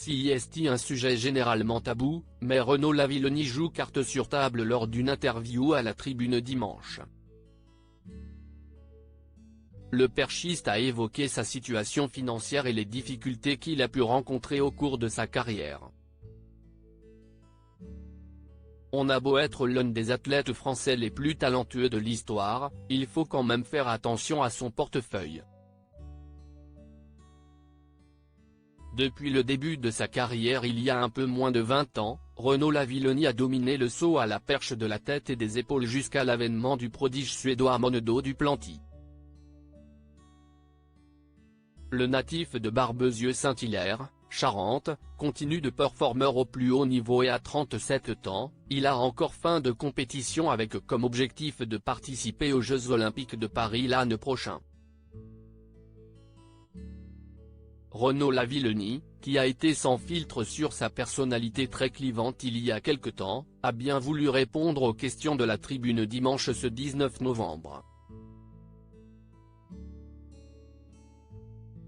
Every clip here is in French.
Si est un sujet généralement tabou, mais Renaud Lavillenie joue carte sur table lors d'une interview à la Tribune dimanche. Le perchiste a évoqué sa situation financière et les difficultés qu'il a pu rencontrer au cours de sa carrière. On a beau être l'un des athlètes français les plus talentueux de l'histoire, il faut quand même faire attention à son portefeuille. Depuis le début de sa carrière il y a un peu moins de 20 ans, Renaud Lavillenie a dominé le saut à la perche de la tête et des épaules jusqu'à l'avènement du prodige suédois Monedo Duplantis. Le natif de Barbezieux-Saint-Hilaire, Charente, continue de performer au plus haut niveau et à 37 ans, il a encore faim de compétition avec comme objectif de participer aux Jeux Olympiques de Paris l'année prochaine. Renaud Lavillenie, qui a été sans filtre sur sa personnalité très clivante il y a quelque temps, a bien voulu répondre aux questions de la Tribune dimanche ce 19 novembre.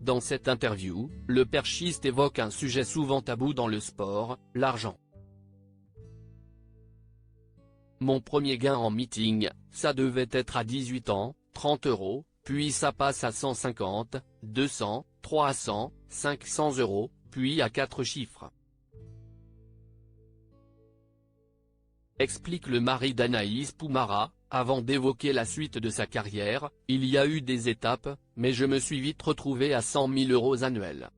Dans cette interview, le perchiste évoque un sujet souvent tabou dans le sport, l'argent. Mon premier gain en meeting, ça devait être à 18 ans, 30 €, puis ça passe à 150, 200, 300, 500 €, puis à 4 chiffres. Explique le mari d'Anaïs Poumara. Avant d'évoquer la suite de sa carrière, il y a eu des étapes, mais je me suis vite retrouvé à 100 000 € annuels.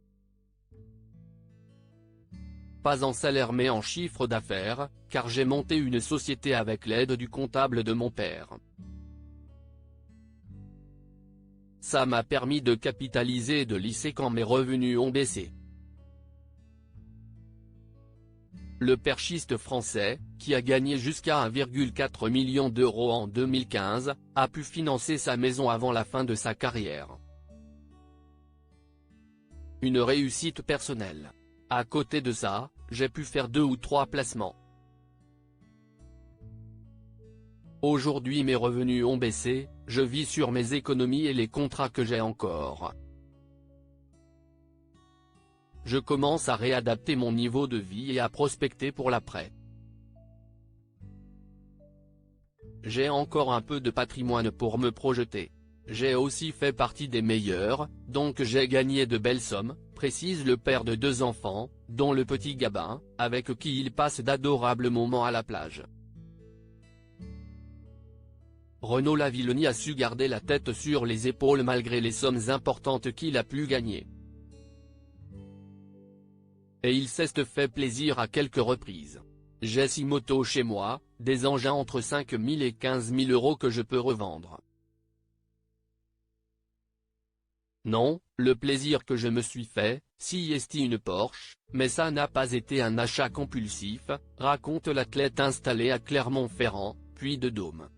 Pas en salaire mais en chiffre d'affaires, car j'ai monté une société avec l'aide du comptable de mon père. Ça m'a permis de capitaliser et de lisser quand mes revenus ont baissé. Le perchiste français, qui a gagné jusqu'à 1,4 million d'euros en 2015, a pu financer sa maison avant la fin de sa carrière. Une réussite personnelle. À côté de ça, j'ai pu faire 2 ou 3 placements. Aujourd'hui mes revenus ont baissé, je vis sur mes économies et les contrats que j'ai encore. Je commence à réadapter mon niveau de vie et à prospecter pour l'après. J'ai encore un peu de patrimoine pour me projeter. J'ai aussi fait partie des meilleurs, donc j'ai gagné de belles sommes, précise le père de 2 enfants, dont le petit Gabin, avec qui il passe d'adorables moments à la plage. Renaud Lavillenie a su garder la tête sur les épaules malgré les sommes importantes qu'il a pu gagner. Et il s'est fait plaisir à quelques reprises. J'ai 6 motos chez moi, des engins entre 5 000 et 15 000 € que je peux revendre. Non, le plaisir que je me suis fait, si est une Porsche, mais ça n'a pas été un achat compulsif, raconte l'athlète installé à Clermont-Ferrand, Puy-de-Dôme.